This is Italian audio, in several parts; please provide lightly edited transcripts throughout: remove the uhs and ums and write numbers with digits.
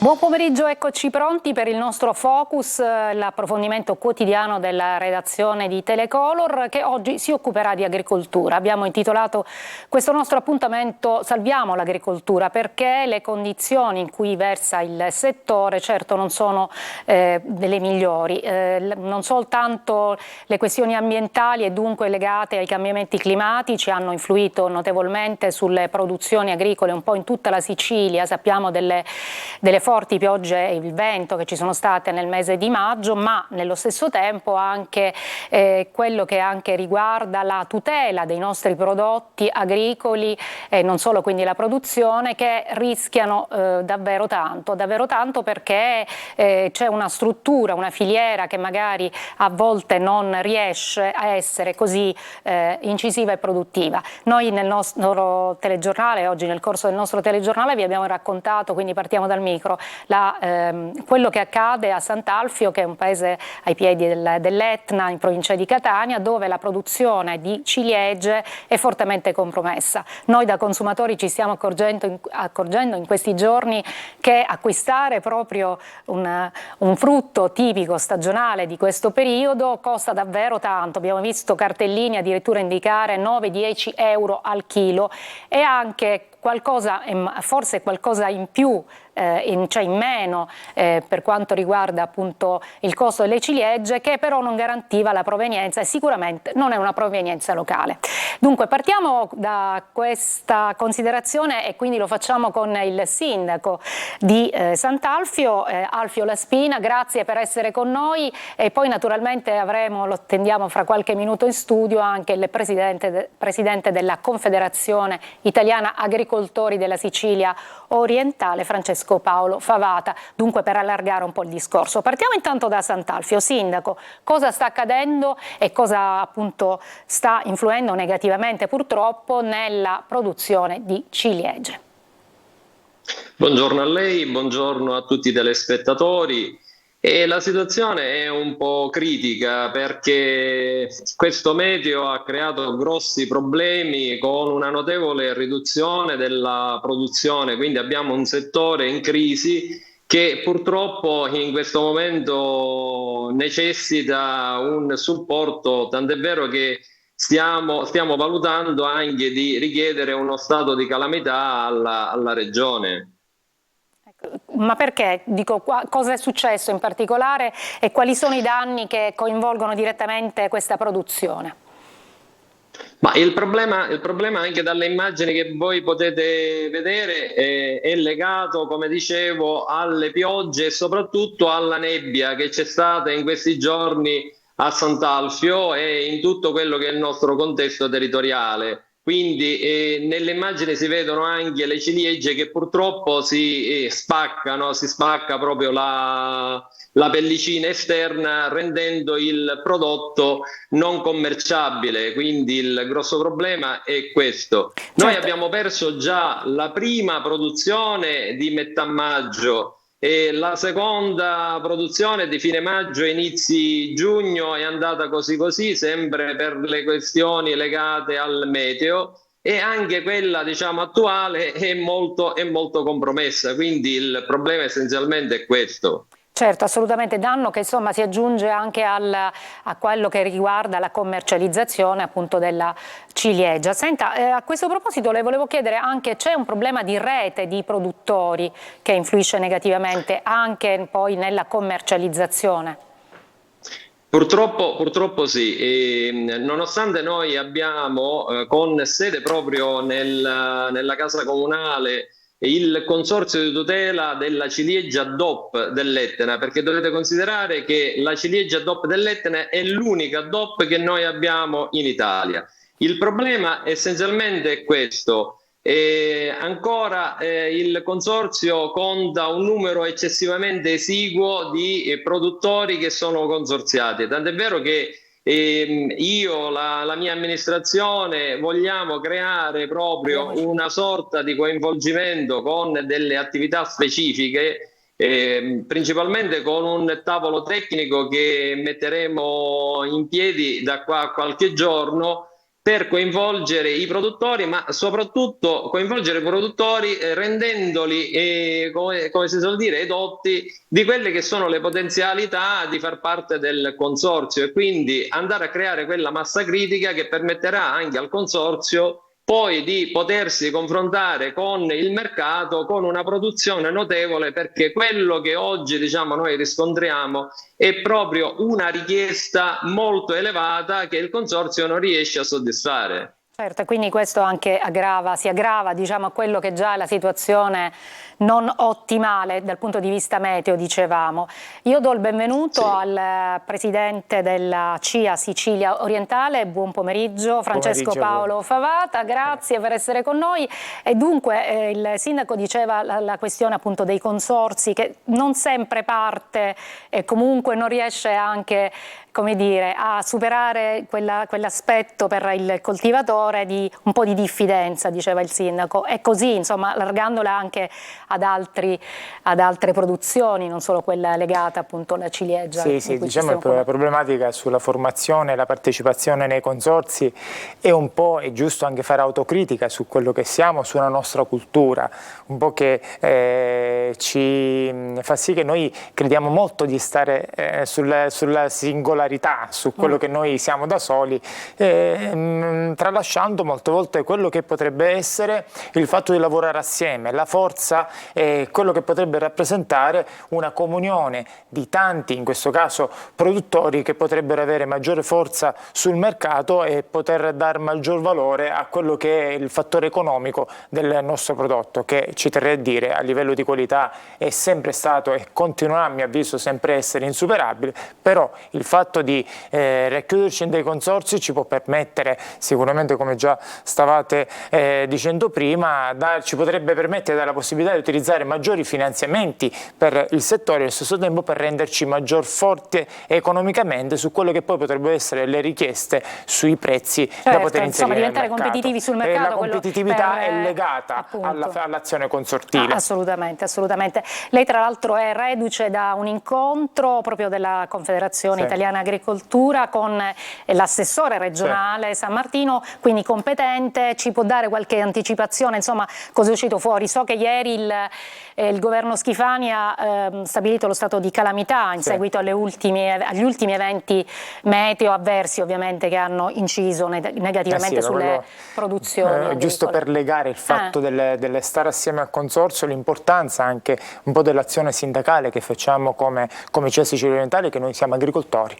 Buon pomeriggio, eccoci pronti per il nostro focus, l'approfondimento quotidiano della redazione di Telecolor che oggi si occuperà di agricoltura. Abbiamo intitolato questo nostro appuntamento "Salviamo l'agricoltura", perché le condizioni in cui versa il settore certo non sono delle migliori, non soltanto le questioni ambientali e dunque legate ai cambiamenti climatici hanno influito notevolmente sulle produzioni agricole un po' in tutta la Sicilia. Sappiamo delle forti piogge e il vento che ci sono state nel mese di maggio, ma nello stesso tempo anche quello che anche riguarda la tutela dei nostri prodotti agricoli e non solo, quindi la produzione, che rischiano davvero tanto perché c'è una struttura, una filiera che magari a volte non riesce a essere così incisiva e produttiva. Noi nel nostro telegiornale, oggi nel corso del nostro telegiornale vi abbiamo raccontato, quindi partiamo dal micro, quello che accade a Sant'Alfio, che è un paese ai piedi dell'Etna in provincia di Catania, dove la produzione di ciliegie è fortemente compromessa. Noi da consumatori ci stiamo accorgendo in questi giorni che acquistare proprio un frutto tipico stagionale di questo periodo costa davvero tanto. Abbiamo visto cartellini addirittura indicare 9-10 euro al chilo, e anche qualcosa, forse qualcosa in più, cioè in meno per quanto riguarda appunto il costo delle ciliegie, che però non garantiva la provenienza, e sicuramente non è una provenienza locale. Dunque partiamo da questa considerazione, e quindi lo facciamo con il sindaco di Sant'Alfio, Alfio La Spina. Grazie per essere con noi, e poi naturalmente lo attendiamo fra qualche minuto in studio anche il presidente della Confederazione Italiana Agricoltori della Sicilia Orientale, Francesco Paolo Favata, dunque per allargare un po' il discorso. Partiamo intanto da Sant'Alfio. Sindaco, cosa sta accadendo e cosa appunto sta influendo negativamente purtroppo nella produzione di ciliegie? Buongiorno a lei, buongiorno a tutti i telespettatori. La situazione è un po' critica perché questo meteo ha creato grossi problemi con una notevole riduzione della produzione, quindi abbiamo un settore in crisi che purtroppo in questo momento necessita un supporto, tant'è vero che stiamo valutando anche di richiedere uno stato di calamità alla regione. Ma perché? Dico, cosa è successo in particolare e quali sono i danni che coinvolgono direttamente questa produzione? Ma il problema anche dalle immagini che voi potete vedere è legato, come dicevo, alle piogge e soprattutto alla nebbia che c'è stata in questi giorni a Sant'Alfio e in tutto quello che è il nostro contesto territoriale. Quindi nelle immagini si vedono anche le ciliegie che purtroppo spaccano, si spacca proprio la pellicina esterna, rendendo il prodotto non commerciabile. Quindi il grosso problema è questo. Noi Certo. abbiamo perso già la prima produzione di metà maggio e la seconda produzione di fine maggio e inizi giugno è andata così, sempre per le questioni legate al meteo, e anche quella, diciamo, attuale è molto compromessa. Quindi il problema essenzialmente è questo. Certo, assolutamente, danno che insomma si aggiunge anche a quello che riguarda la commercializzazione appunto della ciliegia. Senta, a questo proposito le volevo chiedere anche, c'è un problema di rete di produttori che influisce negativamente anche poi nella commercializzazione? Purtroppo sì, nonostante noi abbiamo con sede proprio nella casa comunale il consorzio di tutela della ciliegia DOP dell'Etna, perché dovete considerare che la ciliegia DOP dell'Etna è l'unica DOP che noi abbiamo in Italia. Il problema essenzialmente è questo. Ancora il consorzio conta un numero eccessivamente esiguo di produttori che sono consorziati, tant'è vero che io, la mia amministrazione, vogliamo creare proprio una sorta di coinvolgimento con delle attività specifiche, principalmente con un tavolo tecnico che metteremo in piedi da qua a qualche giorno, per coinvolgere i produttori, ma soprattutto coinvolgere i produttori rendendoli, come si suol dire, edotti di quelle che sono le potenzialità di far parte del consorzio, e quindi andare a creare quella massa critica che permetterà anche al consorzio poi di potersi confrontare con il mercato con una produzione notevole, perché quello che oggi, diciamo, noi riscontriamo è proprio una richiesta molto elevata che il consorzio non riesce a soddisfare. Certo, quindi questo anche si aggrava, diciamo, a quello che già è la situazione non ottimale dal punto di vista meteo, dicevamo. Io do il benvenuto al presidente della CIA Sicilia Orientale, buon pomeriggio, Francesco Paolo Favata, grazie per essere con noi. E dunque il sindaco diceva la questione appunto dei consorzi, che non sempre parte e comunque non riesce anche, come dire, a superare quell'aspetto per il coltivatore di un po' di diffidenza, diceva il sindaco, e così, insomma, allargandola anche ad altre produzioni, non solo quella legata appunto alla ciliegia. Sì, diciamo che la problematica sulla formazione e la partecipazione nei consorzi è un po', è giusto anche fare autocritica su quello che siamo, sulla nostra cultura, un po' che ci fa sì che noi crediamo molto di stare sulla singolarità, su quello che noi siamo da soli, tralasciando molte volte quello che potrebbe essere il fatto di lavorare assieme, la forza, quello che potrebbe rappresentare una comunione di tanti, in questo caso produttori, che potrebbero avere maggiore forza sul mercato e poter dare maggior valore a quello che è il fattore economico del nostro prodotto, che ci terrei a dire a livello di qualità è sempre stato e continuerà, a mio avviso, sempre a essere insuperabile. Però il fatto di racchiuderci in dei consorzi ci può permettere sicuramente, come già stavate dicendo prima, ci potrebbe permettere, dare la possibilità di utilizzare maggiori finanziamenti per il settore e allo stesso tempo per renderci maggior forte economicamente su quello che poi potrebbero essere le richieste sui prezzi da poter inserire nel diventare mercato. competitivi sul mercato. La competitività è legata all'azione consortile. Assolutamente, assolutamente. Lei tra l'altro è reduce da un incontro proprio della Confederazione Italiana Agricoltura con l'assessore regionale San Martino, quindi competente. Ci può dare qualche anticipazione, insomma, cosa è uscito fuori? So che ieri il governo Schifani ha stabilito lo stato di calamità in seguito agli ultimi eventi meteo avversi, ovviamente, che hanno inciso negativamente sulle produzioni. Giusto per legare il fatto delle stare assieme al consorzio, l'importanza anche un po' dell'azione sindacale che facciamo come CIA Sicilia Orientale, che noi siamo agricoltori,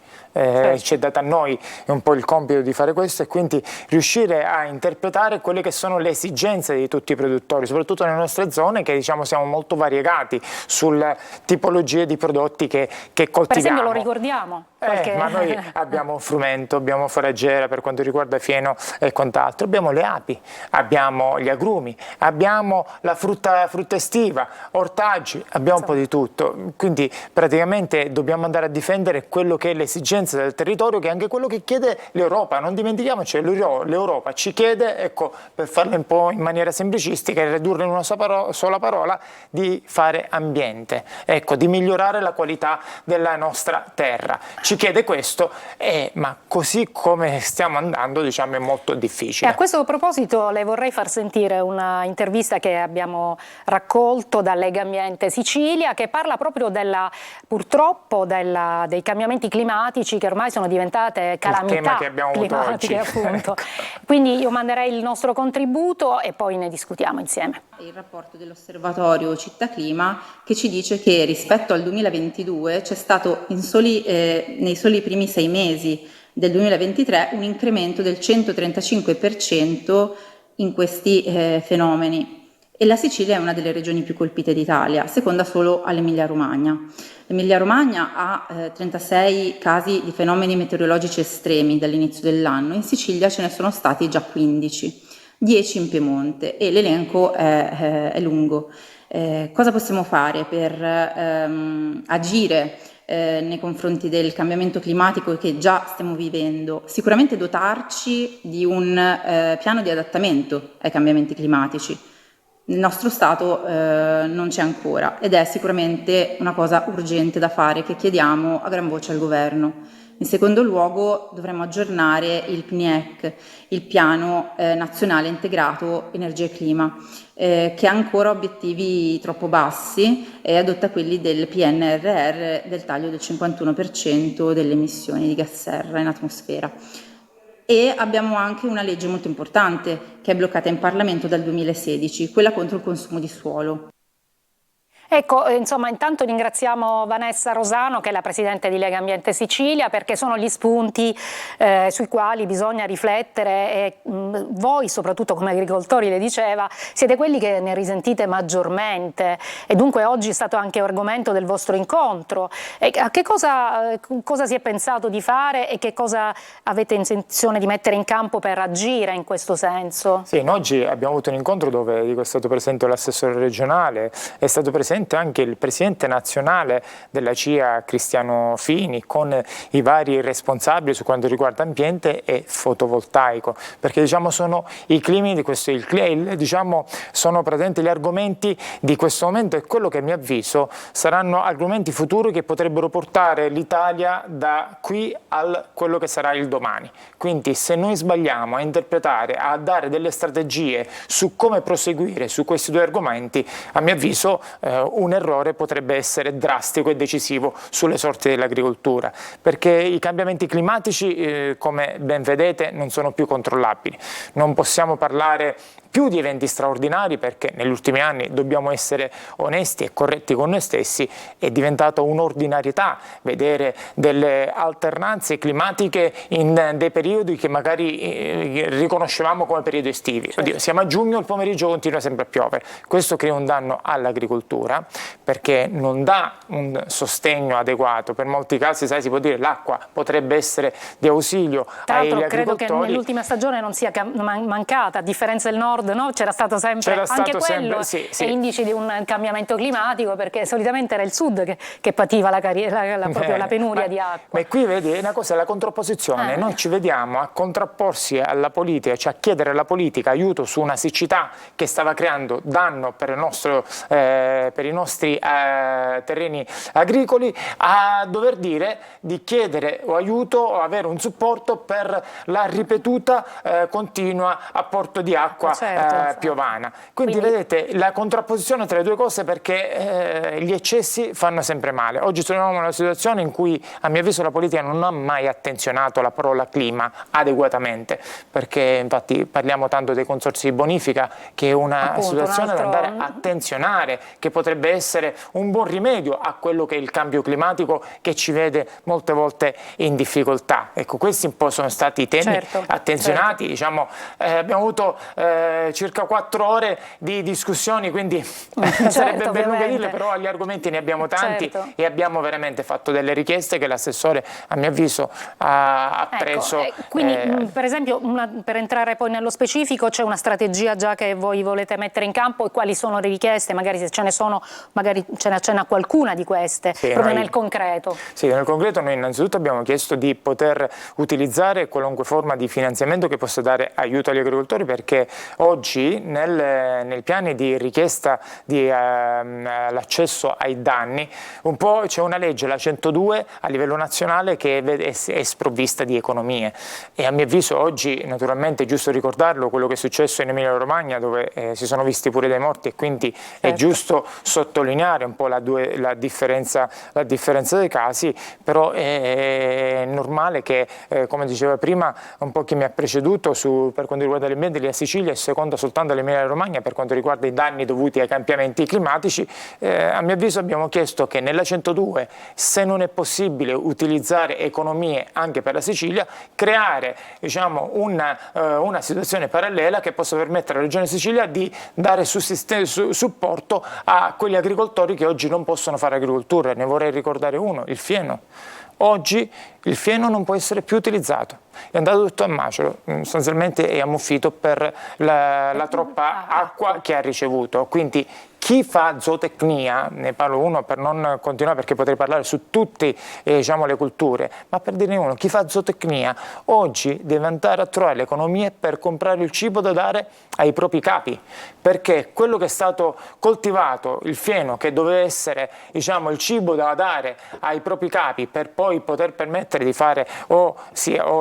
ci è data a noi un po' il compito di fare questo e quindi riuscire a interpretare quelle che sono le esigenze di tutti i produttori, soprattutto nelle nostre zone, che diciamo siamo molto variegati sulle tipologie di prodotti che coltiviamo. Per esempio, lo ricordiamo? Ma noi abbiamo frumento, abbiamo foraggera per quanto riguarda fieno e quant'altro, abbiamo le api, abbiamo gli agrumi, abbiamo la frutta estiva, ortaggi, abbiamo un po' di tutto, quindi praticamente dobbiamo andare a difendere quello che è l'esigenza del territorio, che è anche quello che chiede l'Europa. Non dimentichiamoci, l'Europa ci chiede, ecco, per farlo un po' in maniera semplicistica e ridurre in una sola parola, di fare ambiente, ecco, di migliorare la qualità della nostra terra. Ci chiede questo, ma così come stiamo andando, diciamo, è molto difficile. E a questo proposito le vorrei far sentire una intervista che abbiamo raccolto da Legambiente Sicilia, che parla proprio purtroppo dei cambiamenti climatici, che ormai sono diventate calamità climatiche, appunto. Quindi io manderei il nostro contributo e poi ne discutiamo insieme. Il rapporto dell'Osservatorio Città Clima, che ci dice che rispetto al 2022 c'è stato nei soli primi 6 mesi del 2023 un incremento del 135% in questi fenomeni, e la Sicilia è una delle regioni più colpite d'Italia, seconda solo all'Emilia-Romagna. L'Emilia-Romagna ha 36 casi di fenomeni meteorologici estremi dall'inizio dell'anno, in Sicilia ce ne sono stati già 15. 10 in Piemonte, e l'elenco è lungo. Cosa possiamo fare per agire nei confronti del cambiamento climatico che già stiamo vivendo? Sicuramente dotarci di un piano di adattamento ai cambiamenti climatici. Nel nostro Stato non c'è ancora, ed è sicuramente una cosa urgente da fare, che chiediamo a gran voce al Governo. In secondo luogo dovremmo aggiornare il PNIEC, il Piano Nazionale Integrato Energia e Clima, che ha ancora obiettivi troppo bassi e adotta quelli del PNRR del taglio del 51% delle emissioni di gas serra in atmosfera. E abbiamo anche una legge molto importante che è bloccata in Parlamento dal 2016, quella contro il consumo di suolo. Ecco, insomma, intanto ringraziamo Vanessa Rosano, che è la Presidente di Lega Ambiente Sicilia, perché sono gli spunti sui quali bisogna riflettere e voi, soprattutto come agricoltori, le diceva, siete quelli che ne risentite maggiormente e dunque oggi è stato anche argomento del vostro incontro. E a che cosa si è pensato di fare e che cosa avete intenzione di mettere in campo per agire in questo senso? Sì, oggi abbiamo avuto un incontro dove è stato presente l'assessore regionale, è stato presente anche il presidente nazionale della CIA Cristiano Fini con i vari responsabili su quanto riguarda ambiente e fotovoltaico, perché diciamo sono i climi di questo, diciamo sono presenti gli argomenti di questo momento e quello che a mio avviso saranno argomenti futuri che potrebbero portare l'Italia da qui a quello che sarà il domani. Quindi se noi sbagliamo a interpretare, a dare delle strategie su come proseguire su questi due argomenti, a mio avviso un errore potrebbe essere drastico e decisivo sulle sorti dell'agricoltura, perché i cambiamenti climatici, come ben vedete, non sono più controllabili. Non possiamo parlare più di eventi straordinari perché negli ultimi anni dobbiamo essere onesti e corretti con noi stessi, è diventato un'ordinarietà vedere delle alternanze climatiche in dei periodi che magari riconoscevamo come periodi estivi. Oddio, siamo a giugno, il pomeriggio continua sempre a piovere. Questo crea un danno all'agricoltura perché non dà un sostegno adeguato. Per molti casi, sai, si può dire l'acqua potrebbe essere di ausilio agli agricoltori. Credo che nell'ultima stagione non sia mancata, a differenza del nord, no? C'era stato sempre anche quello, sì. Indici di un cambiamento climatico, perché solitamente era il sud che pativa proprio la penuria di acqua. Ma qui vedi, è una cosa, la contrapposizione, noi ci vediamo a contrapporsi alla politica, cioè a chiedere alla politica aiuto su una siccità che stava creando danno per i nostri terreni agricoli, a dover dire di chiedere aiuto o avere un supporto per la ripetuta continua apporto di acqua piovana. Quindi vedete la contrapposizione tra le due cose, perché gli eccessi fanno sempre male. Oggi troviamo una situazione in cui a mio avviso la politica non ha mai attenzionato la parola clima adeguatamente, perché infatti parliamo tanto dei consorzi di bonifica, che è una situazione da andare a attenzionare, che potrebbe essere un buon rimedio a quello che è il cambio climatico che ci vede molte volte in difficoltà. Ecco, questi un po' sono stati i temi attenzionati. Diciamo, abbiamo avuto circa 4 ore di discussioni, quindi sarebbe ben lungo dirle, però gli argomenti ne abbiamo tanti e abbiamo veramente fatto delle richieste che l'assessore a mio avviso ha preso. Quindi per esempio, per entrare poi nello specifico, c'è una strategia già che voi volete mettere in campo e quali sono le richieste, magari se ce ne sono, magari ce ne accenna qualcuna di queste, proprio nel concreto. Sì, nel concreto noi innanzitutto abbiamo chiesto di poter utilizzare qualunque forma di finanziamento che possa dare aiuto agli agricoltori, perché oggi nei piani di richiesta di l'accesso ai danni un po' c'è una legge, la 102 a livello nazionale, che è sprovvista di economie, e a mio avviso oggi naturalmente è giusto ricordarlo quello che è successo in Emilia Romagna, dove si sono visti pure dei morti, e quindi è giusto sottolineare un po' la differenza dei casi, però è normale che, come diceva prima un po' chi mi ha preceduto per quanto riguarda l'ambiente, la Sicilia è seconda soltanto all'Emilia Romagna per quanto riguarda i danni dovuti ai cambiamenti climatici. A mio avviso abbiamo chiesto che nella 102, se non è possibile utilizzare economie anche per la Sicilia, creare diciamo, una situazione parallela che possa permettere alla Regione Sicilia di dare supporto a quegli agricoltori che oggi non possono fare agricoltura. Ne vorrei ricordare uno, il fieno. Oggi il fieno non può essere più utilizzato, è andato tutto a macero, sostanzialmente è ammuffito per la troppa acqua che ha ricevuto. Quindi chi fa zootecnia, ne parlo uno per non continuare perché potrei parlare su tutte diciamo, le culture, ma per dirne uno, chi fa zootecnia oggi deve andare a trovare le economie per comprare il cibo da dare ai propri capi, perché quello che è stato coltivato, il fieno che doveva essere diciamo, il cibo da dare ai propri capi per poi poter permettere di fare o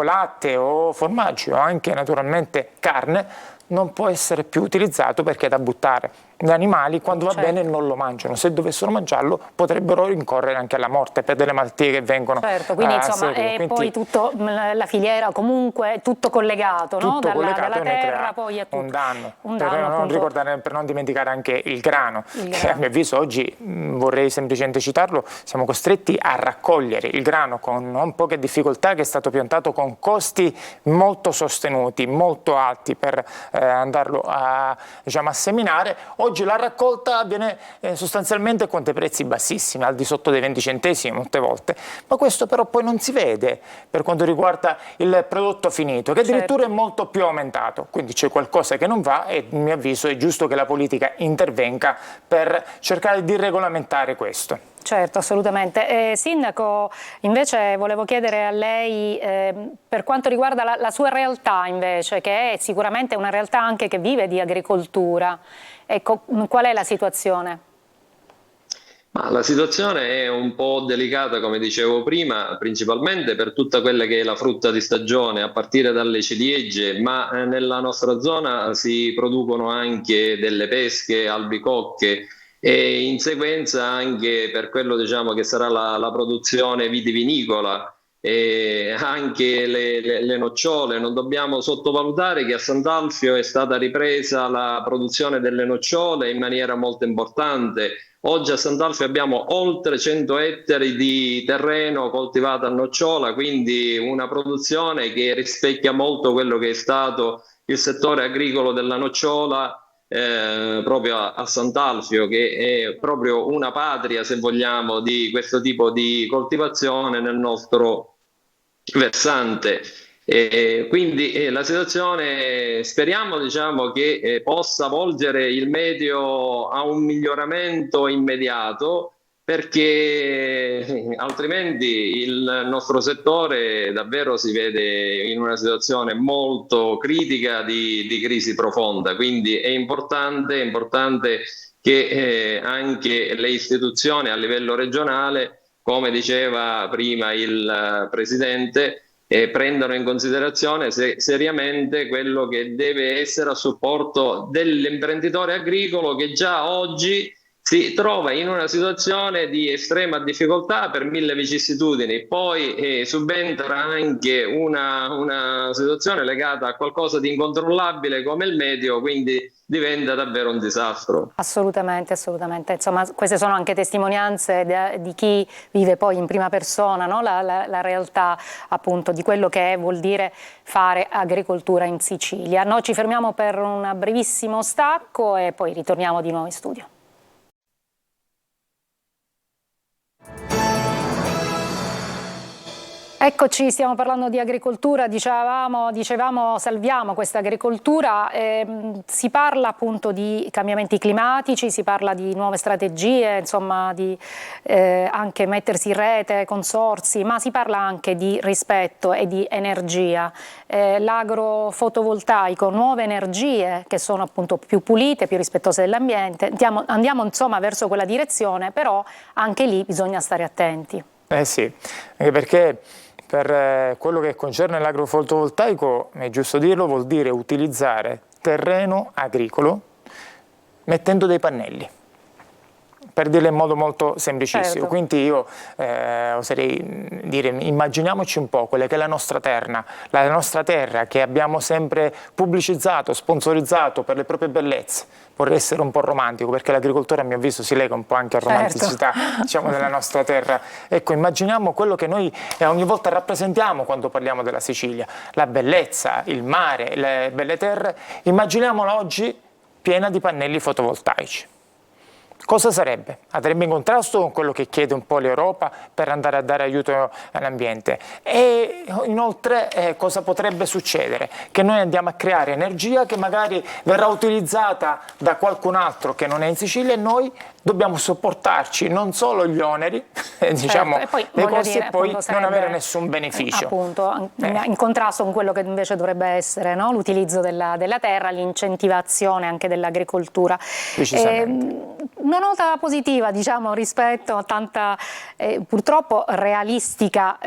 latte o formaggi o anche naturalmente carne, non può essere più utilizzato perché è da buttare. Gli animali quando va bene non lo mangiano, se dovessero mangiarlo potrebbero rincorrere anche alla morte per delle malattie che vengono quindi insomma quindi, poi tutto la filiera comunque tutto collegato, tutto no? Dalla collegato terra poi è tutto un danno, per non dimenticare anche il grano, che a mio avviso oggi vorrei semplicemente citarlo, siamo costretti a raccogliere il grano con non poche difficoltà, che è stato piantato con costi molto sostenuti, molto alti per andarlo a, diciamo, a seminare. Oggi la raccolta avviene sostanzialmente con dei prezzi bassissimi, al di sotto dei 20 centesimi molte volte, ma questo però poi non si vede per quanto riguarda il prodotto finito, che addirittura è molto più aumentato, quindi c'è qualcosa che non va e a mio avviso è giusto che la politica intervenga per cercare di regolamentare questo. Certo, assolutamente. Sindaco, invece volevo chiedere a lei per quanto riguarda la sua realtà invece, che è sicuramente una realtà anche che vive di agricoltura, ecco, qual è la situazione? Ma la situazione è un po' delicata, come dicevo prima, principalmente per tutta quella che è la frutta di stagione, a partire dalle ciliegie, ma nella nostra zona si producono anche delle pesche, albicocche, e in sequenza anche per quello diciamo che sarà la produzione vitivinicola e anche le nocciole. Non dobbiamo sottovalutare che a Sant'Alfio è stata ripresa la produzione delle nocciole in maniera molto importante. Oggi a Sant'Alfio abbiamo oltre 100 ettari di terreno coltivato a nocciola, quindi una produzione che rispecchia molto quello che è stato il settore agricolo della nocciola proprio a Sant'Alfio, che è proprio una patria, se vogliamo, di questo tipo di coltivazione nel nostro versante. Quindi la situazione speriamo diciamo, che possa volgere il meteo a un miglioramento immediato, perché altrimenti il nostro settore davvero si vede in una situazione molto critica di crisi profonda. Quindi è importante che anche le istituzioni a livello regionale, come diceva prima il Presidente, prendano in considerazione seriamente quello che deve essere a supporto dell'imprenditore agricolo, che già oggi si trova in una situazione di estrema difficoltà per mille vicissitudini. Poi subentra anche una situazione legata a qualcosa di incontrollabile come il meteo, quindi diventa davvero un disastro. Assolutamente, assolutamente. Insomma, queste sono anche testimonianze di chi vive poi in prima persona, no? La realtà appunto di quello che vuol dire fare agricoltura in Sicilia. Noi ci fermiamo per un brevissimo stacco e poi ritorniamo di nuovo in studio. Eccoci, stiamo parlando di agricoltura, dicevamo salviamo questa agricoltura, si parla appunto di cambiamenti climatici, si parla di nuove strategie, insomma di anche mettersi in rete, consorzi, ma si parla anche di rispetto e di energia, l'agrofotovoltaico, nuove energie che sono appunto più pulite, più rispettose dell'ambiente, andiamo insomma verso quella direzione, però anche lì bisogna stare attenti. Sì, anche perché per quello che concerne l'agrofotovoltaico, è giusto dirlo, vuol dire utilizzare terreno agricolo mettendo dei pannelli, per dirlo in modo molto semplicissimo. Certo. Quindi io oserei dire, immaginiamoci un po' quella che è la nostra terra che abbiamo sempre pubblicizzato, sponsorizzato per le proprie bellezze. Vorrei essere un po' romantico, perché l'agricoltura a mio avviso si lega un po' anche a romanticità, diciamo, della nostra terra. Ecco, immaginiamo quello che noi ogni volta rappresentiamo quando parliamo della Sicilia, la bellezza, il mare, le belle terre, immaginiamola oggi piena di pannelli fotovoltaici. Cosa sarebbe? Andrebbe in contrasto con quello che chiede un po' l'Europa per andare a dare aiuto all'ambiente. E inoltre cosa potrebbe succedere? Che noi andiamo a creare energia che magari verrà utilizzata da qualcun altro che non è in Sicilia e noi dobbiamo sopportarci non solo gli oneri, diciamo, e poi, dei costi, dire, e poi appunto, non avere nessun beneficio. Appunto, in contrasto con quello che invece dovrebbe essere, no? L'utilizzo della terra, l'incentivazione anche dell'agricoltura. Una nota positiva, diciamo, rispetto a tanta purtroppo realistica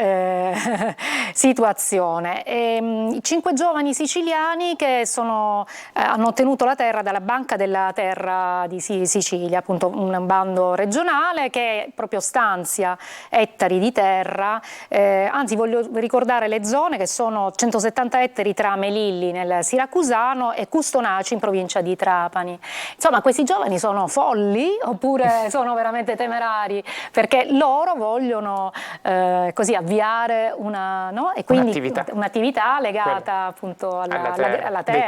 situazione. 5 giovani siciliani che hanno ottenuto la terra dalla Banca della Terra di Sicilia, appunto un bando regionale che proprio stanzia ettari di terra, anzi voglio ricordare le zone che sono 170 ettari tra Melilli nel Siracusano e Custonaci in provincia di Trapani. Insomma, questi giovani sono folli oppure sono veramente temerari, perché loro vogliono così avviare un'attività legata appunto alla terra. Dei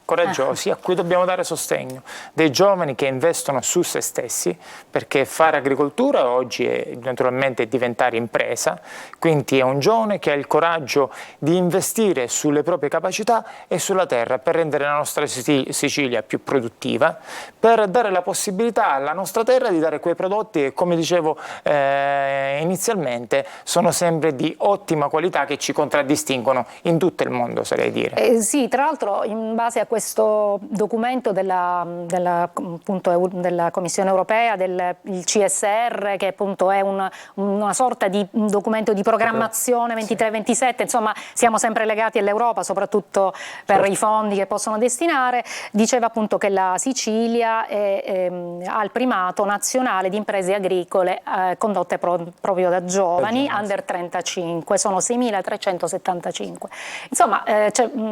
coraggiosi a cui dobbiamo dare sostegno, dei giovani che investono su se stessi, perché fare agricoltura oggi è naturalmente diventare impresa, quindi è un giovane che ha il coraggio di investire sulle proprie capacità e sulla terra per rendere la nostra Sicilia più produttiva, per dare la possibilità alla nostra terra di dare quei prodotti che, come dicevo inizialmente, sono sempre di ottima qualità, che ci contraddistinguono in tutto il mondo, sarei dire. Sì, tra l'altro in base a questo documento della Commissione europea, il CSR, che appunto è una sorta di documento di programmazione 23-27, insomma siamo sempre legati all'Europa, soprattutto per i fondi che possono destinare, diceva appunto che la Sicilia ha il primato nazionale di imprese agricole condotte proprio da giovani under 35, sono 6.375. Insomma,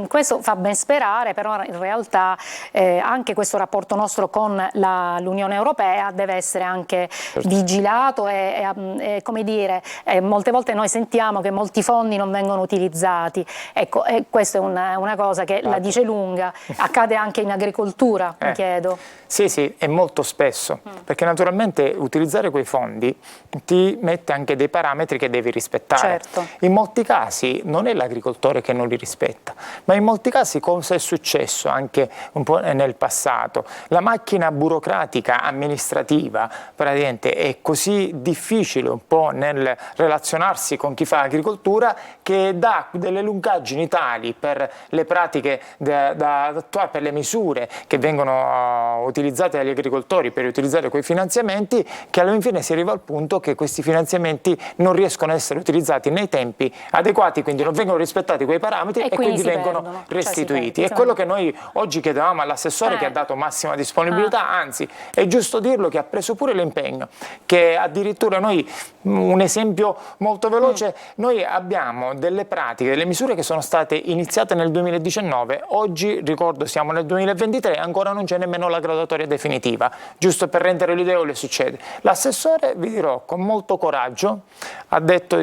questo fa ben sperare, però in realtà anche questo rapporto nostro con l'Unione Europea deve essere anche vigilato e come dire, molte volte noi sentiamo che molti fondi non vengono utilizzati. Ecco, questa è una cosa che la dice lunga, accade anche in agricoltura, mi chiedo. Sì, e molto spesso, perché naturalmente utilizzare quei fondi ti mette anche dei parametri che devi rispettare. Certo. In molti casi non è l'agricoltore che non li rispetta, ma in molti casi, cosa è successo anche un po' nel passato, la macchina burocratica amministrativa praticamente è così difficile un po' nel relazionarsi con chi fa agricoltura, che dà delle lungaggini tali per le pratiche da attuare, per le misure che vengono utilizzate dagli agricoltori per utilizzare quei finanziamenti, che alla fine si arriva al punto che questi finanziamenti non riescono ad essere utilizzati nei tempi adeguati, quindi non vengono rispettati quei parametri e quindi vengono restituiti. È quello che noi oggi chiedevamo all'assessore, che ha dato massima disponibilità, anzi è giusto dirlo che ha preso pure l'impegno, che addirittura noi, un esempio molto veloce, noi abbiamo delle pratiche, delle misure che sono state iniziate nel 2019, oggi ricordo siamo nel 2023 e ancora non c'è nemmeno la graduatoria definitiva, giusto per rendere l'idea che succede. L'assessore, vi dirò, con molto coraggio ha detto,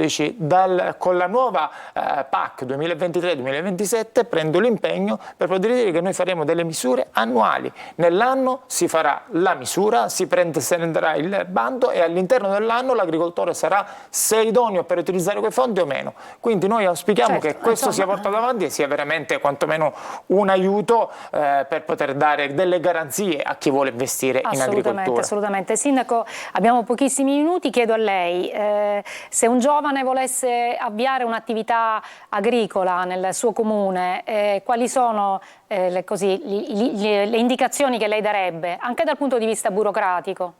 con la nuova PAC 2023-2027 prendo l'impegno per poter dire che noi faremo delle misure annuali, nell'anno si farà la misura, si prenderà il bando e all'interno dell'anno l'agricoltore sarà se idoneo per utilizzare quei fondi o meno. Quindi noi auspichiamo che questo sia portato avanti e sia veramente quantomeno un aiuto per poter dare delle garanzie a chi vuole investire in agricoltura. Assolutamente. Sindaco, abbiamo pochissimi minuti, chiedo a lei, se un giovane volesse avviare un'attività agricola nel suo comune, quali sono le indicazioni che lei darebbe, anche dal punto di vista burocratico?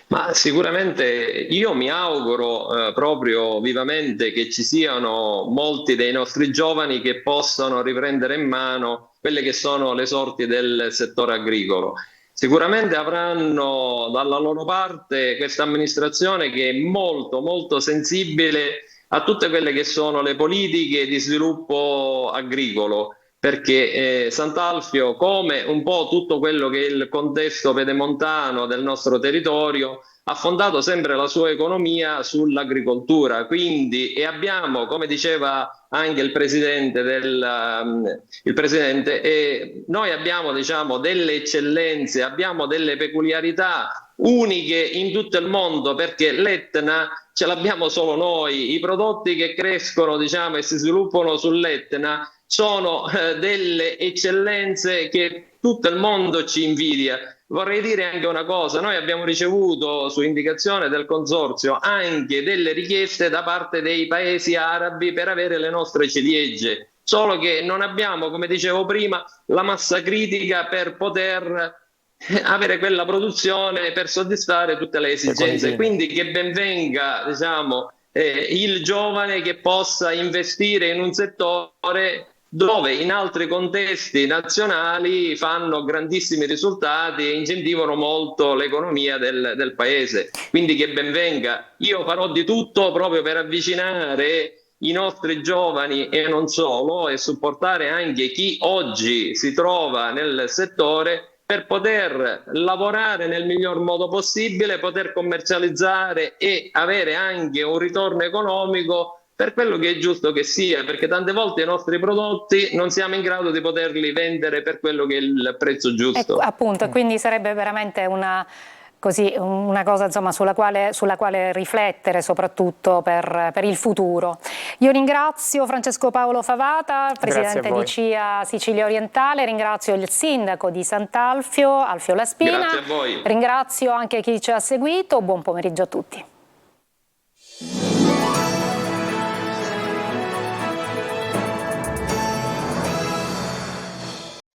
Ma sicuramente io mi auguro proprio vivamente che ci siano molti dei nostri giovani che possano riprendere in mano quelle che sono le sorti del settore agricolo. Sicuramente avranno dalla loro parte questa amministrazione che è molto molto sensibile a tutte quelle che sono le politiche di sviluppo agricolo, perché Sant'Alfio, come un po' tutto quello che è il contesto pedemontano del nostro territorio, ha fondato sempre la sua economia sull'agricoltura, quindi e abbiamo, come diceva anche il presidente, noi abbiamo, diciamo, delle eccellenze, abbiamo delle peculiarità uniche in tutto il mondo, perché l'Etna ce l'abbiamo solo noi. I prodotti che crescono, diciamo, e si sviluppano sull'Etna sono delle eccellenze che tutto il mondo ci invidia. Vorrei dire anche una cosa: noi abbiamo ricevuto, su indicazione del consorzio, anche delle richieste da parte dei paesi arabi per avere le nostre ciliegie, solo che non abbiamo, come dicevo prima, la massa critica per poter avere quella produzione per soddisfare tutte le esigenze. Quindi che ben venga, diciamo, il giovane che possa investire in un settore dove in altri contesti nazionali fanno grandissimi risultati e incentivano molto l'economia del paese. Quindi che ben venga. Io farò di tutto proprio per avvicinare i nostri giovani e non solo, e supportare anche chi oggi si trova nel settore, per poter lavorare nel miglior modo possibile, poter commercializzare e avere anche un ritorno economico per quello che è giusto che sia, perché tante volte i nostri prodotti non siamo in grado di poterli vendere per quello che è il prezzo giusto. Appunto, quindi sarebbe veramente una cosa, insomma, sulla quale riflettere, soprattutto per il futuro. Io ringrazio Francesco Paolo Favata, presidente di CIA Sicilia Orientale, ringrazio il sindaco di Sant'Alfio, Alfio Laspina. Grazie a voi. Ringrazio anche chi ci ha seguito, buon pomeriggio a tutti.